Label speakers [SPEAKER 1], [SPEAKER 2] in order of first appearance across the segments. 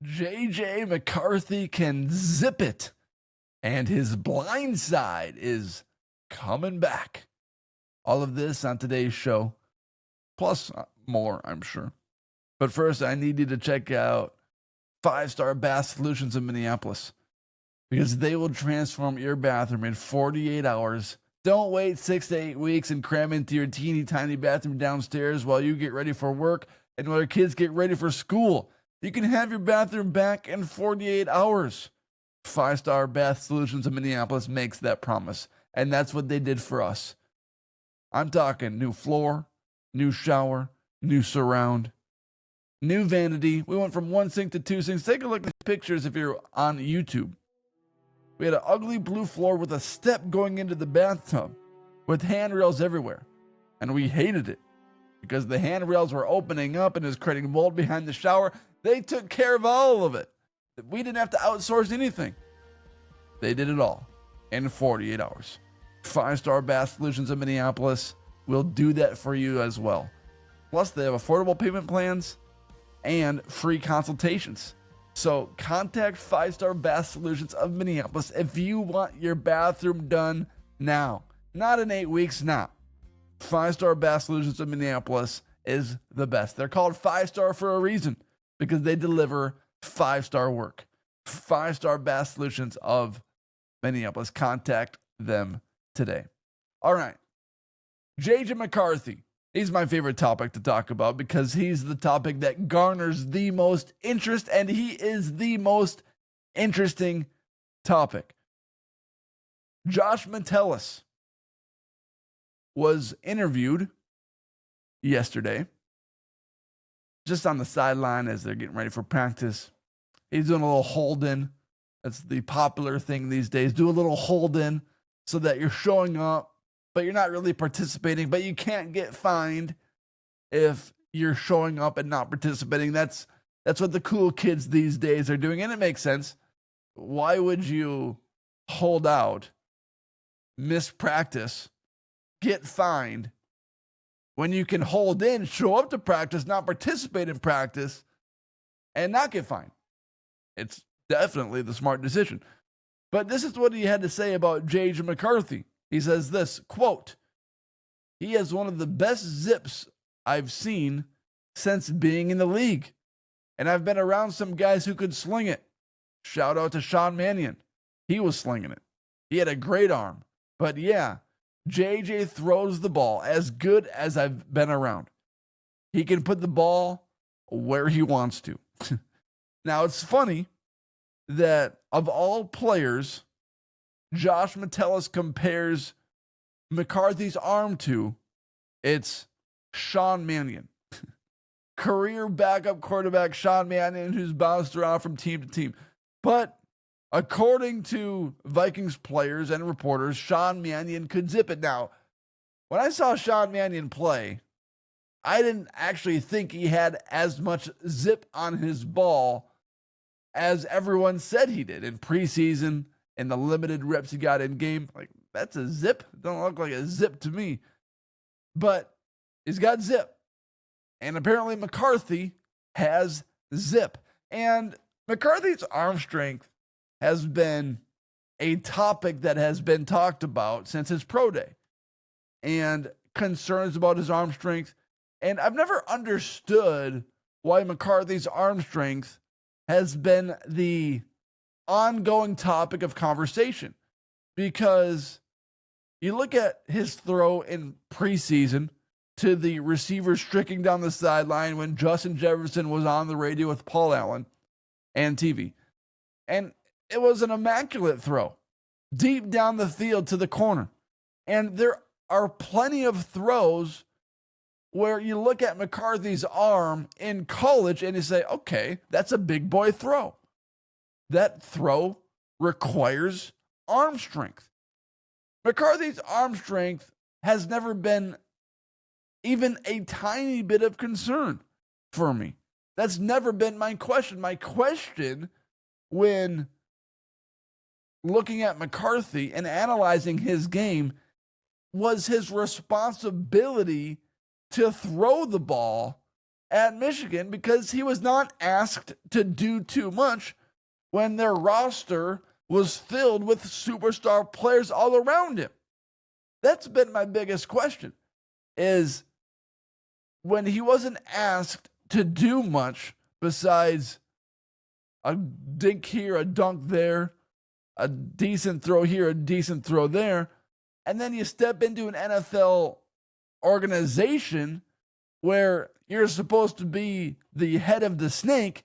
[SPEAKER 1] JJ McCarthy can zip it, and his blind side is coming back. All of this on today's show, plus more, I'm sure. But first, I need you to check out 5-Star Bath Solutions in Minneapolis, because they will transform your bathroom in 48 hours. Don't wait 6 to 8 weeks and cram into your teeny tiny bathroom downstairs while you get ready for work and while your kids get ready for school. You can have your bathroom back in 48 hours. 5-Star Bath Solutions in Minneapolis makes that promise, and that's what they did for us. I'm talking new floor, new shower, new surround, new vanity. We went from 1 sink to 2 sinks. Take a look at the pictures if you're on YouTube. We had an ugly blue floor with a step going into the bathtub with handrails everywhere. And we hated it because the handrails were opening up and it was creating mold behind the shower. They took care of all of it. We didn't have to outsource anything. They did it all in 48 hours. 5-Star Bath Solutions in Minneapolis will do that for you as well. Plus, they have affordable payment plans and free consultations. So contact 5-Star Bath Solutions of Minneapolis if you want your bathroom done now. Not in 8 weeks, now. 5-Star Bath Solutions of Minneapolis is the best. They're called 5-Star for a reason, because they deliver 5-star work. 5-Star Bath Solutions of Minneapolis. Contact them today. All right. JJ McCarthy. He's my favorite topic to talk about because he's the topic that garners the most interest, and he is the most interesting topic. Josh Metellus was interviewed yesterday, just on the sideline as they're getting ready for practice. He's doing a little hold-in. That's the popular thing these days. Do a little hold-in so that you're showing up, but you're not really participating, but you can't get fined if you're showing up and not participating. That's what the cool kids these days are doing, and it makes sense. Why would you hold out, miss practice, get fined, when you can hold in, show up to practice, not participate in practice, and not get fined? It's definitely the smart decision. But this is what he had to say about JJ McCarthy. He says this, quote, "He has one of the best zips I've seen since being in the league. And I've been around some guys who could sling it. Shout out to Sean Mannion. He was slinging it. He had a great arm. But yeah, JJ throws the ball as good as I've been around. He can put the ball where he wants to." Now, it's funny that of all players, Josh Metellus compares McCarthy's arm to, it's Sean Mannion. Career backup quarterback Sean Mannion, who's bounced around from team to team. But according to Vikings players and reporters, Sean Mannion could zip it. Now, when I saw Sean Mannion play, I didn't actually think he had as much zip on his ball as everyone said he did in preseason and the limited reps he got in game. Like, that's a zip? Don't look like a zip to me. But he's got zip. And apparently McCarthy has zip. And McCarthy's arm strength has been a topic that has been talked about since his pro day. And concerns about his arm strength. And I've never understood why McCarthy's arm strength has been the ongoing topic of conversation, because you look at his throw in preseason to the receiver streaking down the sideline when Justin Jefferson was on the radio with Paul Allen and TV, and it was an immaculate throw deep down the field to the corner. And there are plenty of throws where you look at McCarthy's arm in college and you say, okay, that's a big boy throw. That throw requires arm strength. McCarthy's arm strength has never been even a tiny bit of concern for me. That's never been my question. My question when looking at McCarthy and analyzing his game was his responsibility to throw the ball at Michigan because he was not asked to do too much when their roster was filled with superstar players all around him. That's been my biggest question, is when he wasn't asked to do much besides a dink here, a dunk there, a decent throw here, a decent throw there, and then you step into an NFL organization where you're supposed to be the head of the snake.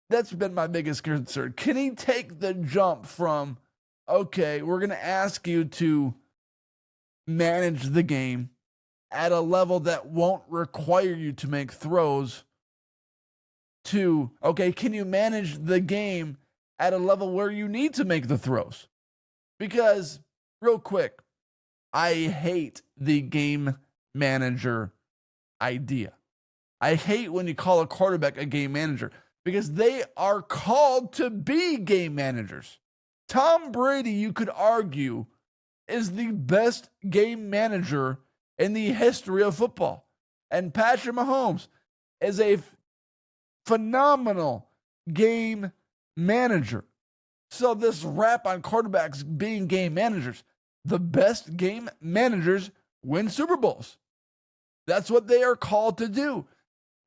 [SPEAKER 1] That's been my biggest concern. Can he take the jump from, okay, we're going to ask you to manage the game at a level that won't require you to make throws, to, okay, can you manage the game at a level where you need to make the throws? Because, real quick, I hate the game manager idea. I hate when you call a quarterback a game manager because they are called to be game managers. Tom Brady, you could argue, is the best game manager in the history of football. And Patrick Mahomes is a phenomenal game manager. So this rap on quarterbacks being game managers, the best game managers win Super Bowls. That's what they are called to do.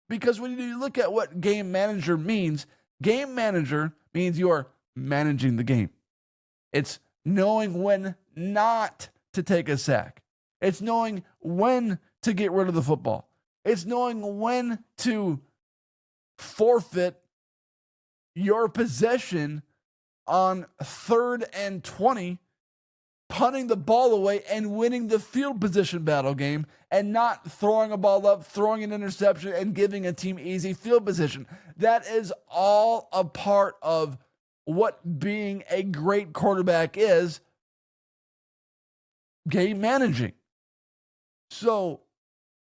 [SPEAKER 1] Because when you look at what game manager means you are managing the game. It's knowing when not to take a sack. It's knowing when to get rid of the football. It's knowing when to forfeit your possession on 3rd and 20, punting the ball away and winning the field position battle game, and not throwing a ball up, throwing an interception, and giving a team easy field position. That is all a part of what being a great quarterback is, game managing. So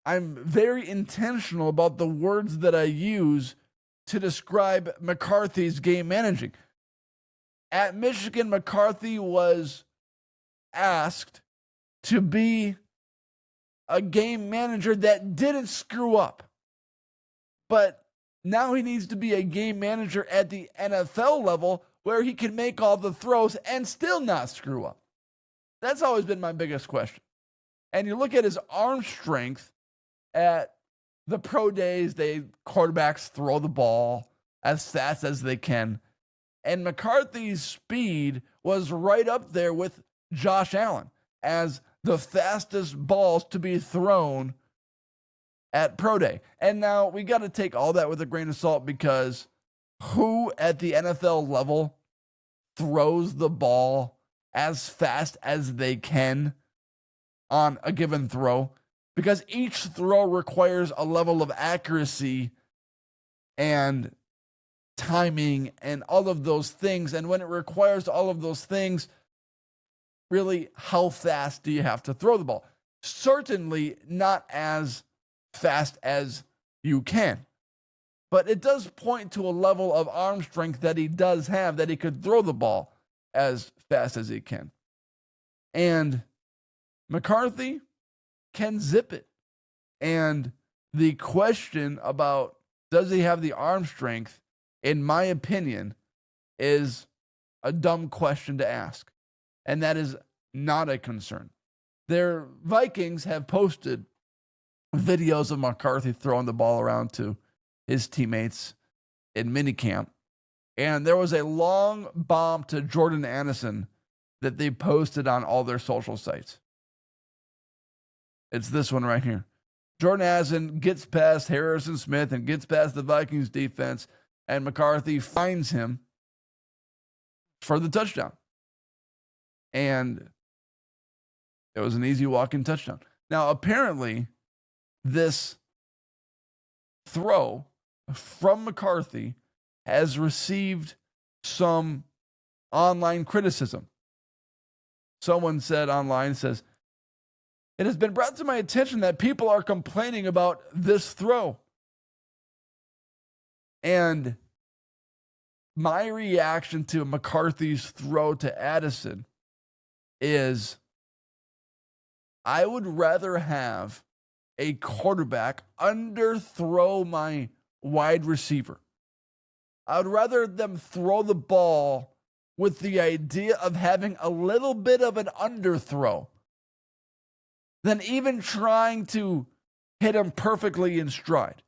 [SPEAKER 1] I'm very intentional about the words that I use to describe McCarthy's game managing. At Michigan, McCarthy was asked to be a game manager that didn't screw up. But now he needs to be a game manager at the NFL level where he can make all the throws and still not screw up. That's always been my biggest question. And you look at his arm strength at the pro days, quarterbacks throw the ball as fast as they can. And McCarthy's speed was right up there with Josh Allen as the fastest balls to be thrown at pro day. And now we got to take all that with a grain of salt, because who at the NFL level throws the ball as fast as they can on a given throw? Because each throw requires a level of accuracy and timing and all of those things. And when it requires all of those things, really, how fast do you have to throw the ball? Certainly not as fast as you can. But it does point to a level of arm strength that he does have, that he could throw the ball as fast as he can. And McCarthy can zip it. And the question about does he have the arm strength, in my opinion, is a dumb question to ask. And that is not a concern. Their Vikings have posted videos of McCarthy throwing the ball around to his teammates in minicamp. And there was a long bomb to Jordan Addison that they posted on all their social sites. It's this one right here. Jordan Addison gets past Harrison Smith and gets past the Vikings defense, and McCarthy finds him for the touchdown. And it was an easy walk-in touchdown. Now, apparently, this throw from McCarthy has received some online criticism. Someone said online, says, "It has been brought to my attention that people are complaining about this throw." And my reaction to McCarthy's throw to Addison is, I would rather have a quarterback underthrow my wide receiver. I would rather them throw the ball with the idea of having a little bit of an underthrow than even trying to hit him perfectly in stride.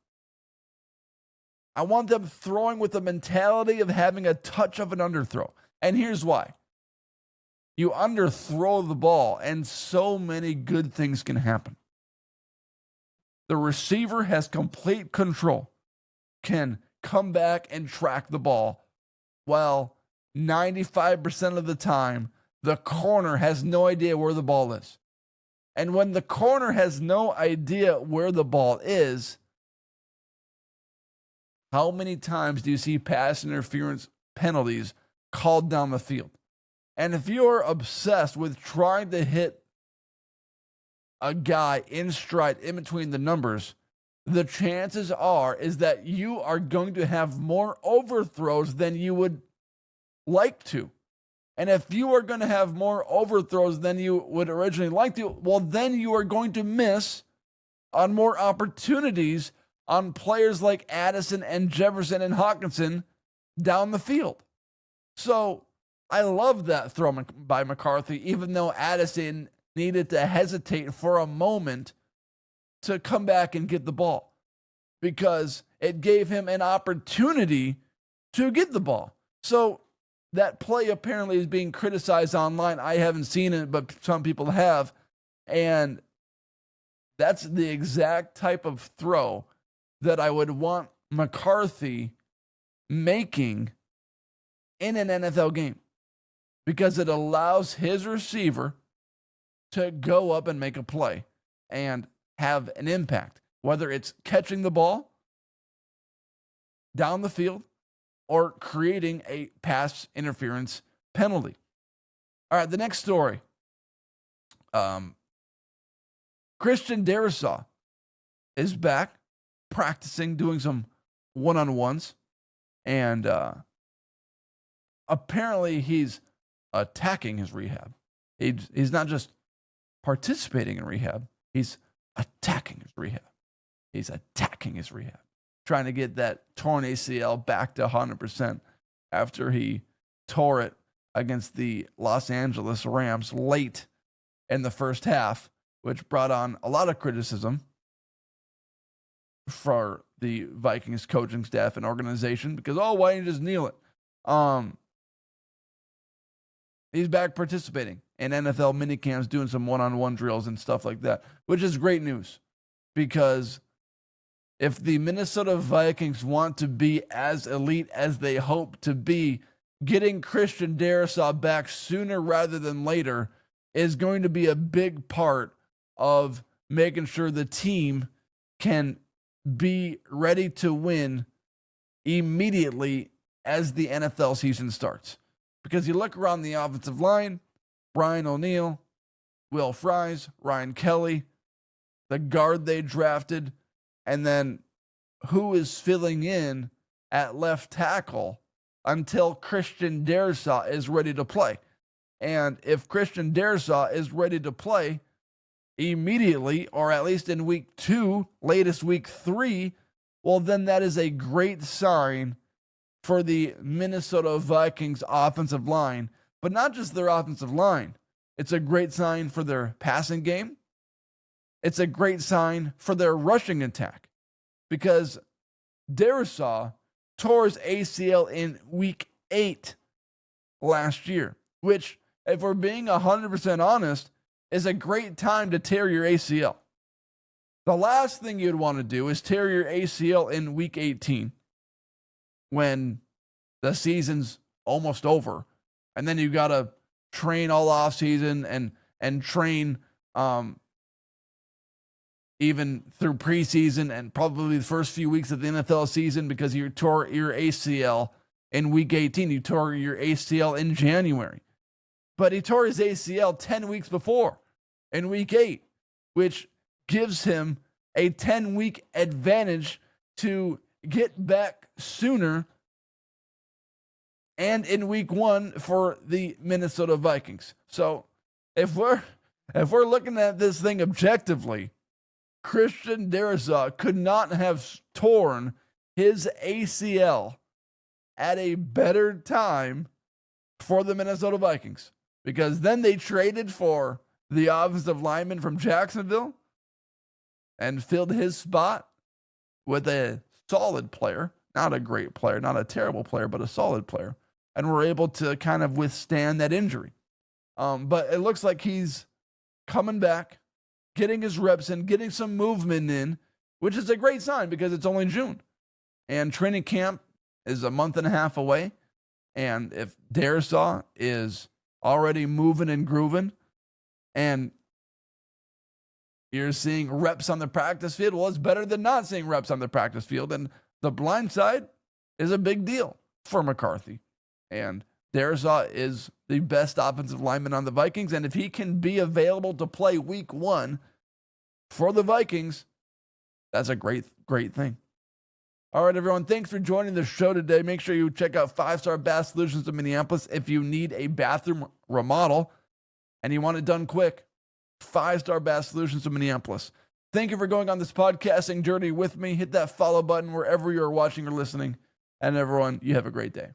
[SPEAKER 1] I want them throwing with the mentality of having a touch of an underthrow. And here's why. You underthrow the ball, and so many good things can happen. The receiver has complete control, can come back and track the ball, while 95% of the time, the corner has no idea where the ball is. And when the corner has no idea where the ball is, how many times do you see pass interference penalties called down the field? And if you're obsessed with trying to hit a guy in stride in between the numbers, the chances is that you are going to have more overthrows than you would like to. And if you are going to have more overthrows than you would originally like to, well, then you are going to miss on more opportunities on players like Addison and Jefferson and Hawkinson down the field. So I love that throw by McCarthy, even though Addison needed to hesitate for a moment to come back and get the ball, because it gave him an opportunity to get the ball. So that play apparently is being criticized online. I haven't seen it, but some people have. And that's the exact type of throw that I would want McCarthy making in an NFL game, because it allows his receiver to go up and make a play and have an impact, whether it's catching the ball down the field or creating a pass interference penalty. All right, the next story. Christian Darrisaw is back practicing, doing some one-on-ones, and apparently he's attacking his rehab. He's not just participating in rehab, he's attacking his rehab. He's attacking his rehab, trying to get that torn ACL back to 100% after he tore it against the Los Angeles Rams late in the first half, which brought on a lot of criticism for the Vikings coaching staff and organization, because, why didn't you just kneel it? He's back participating in NFL minicamps, doing some one-on-one drills and stuff like that, which is great news, because if the Minnesota Vikings want to be as elite as they hope to be, getting Christian Darrisaw back sooner rather than later is going to be a big part of making sure the team can be ready to win immediately as the NFL season starts. Because you look around the offensive line, Brian O'Neill, Will Fries, Ryan Kelly, the guard they drafted, and then who is filling in at left tackle until Christian Darrisaw is ready to play. And if Christian Darrisaw is ready to play immediately, or at least in week 2, latest week 3, well, then that is a great sign for the Minnesota Vikings offensive line. But not just their offensive line. It's a great sign for their passing game. It's a great sign for their rushing attack, because Darrisaw tore his ACL in week 8 last year, which, if we're being 100% honest, is a great time to tear your ACL. The last thing you'd want to do is tear your ACL in week 18 when the season's almost over, and then you got to train all off season and train even through preseason and probably the first few weeks of the NFL season, because you tore your ACL in week 18. You tore your ACL in January. But he tore his ACL 10 weeks before in week 8, which gives him a 10-week advantage to get back sooner and in week 1 for the Minnesota Vikings. So if we're looking at this thing objectively, Christian Darrisaw could not have torn his ACL at a better time for the Minnesota Vikings, because then they traded for the offensive lineman from Jacksonville and filled his spot with a solid player, not a great player, not a terrible player, but a solid player, and were able to kind of withstand that injury. But it looks like he's coming back, getting his reps in, getting some movement in, which is a great sign because it's only June. And training camp is a month and a half away. And if Darrisaw is already moving and grooving and you're seeing reps on the practice field, well, it's better than not seeing reps on the practice field. And the blind side is a big deal for McCarthy. And Darrisaw is the best offensive lineman on the Vikings. And if he can be available to play week 1 for the Vikings, that's a great, great thing. All right, everyone, thanks for joining the show today. Make sure you check out 5-Star Bath Solutions of Minneapolis if you need a bathroom remodel and you want it done quick. 5-Star Bath Solutions of Minneapolis. Thank you for going on this podcasting journey with me. Hit that follow button wherever you're watching or listening. And everyone, you have a great day.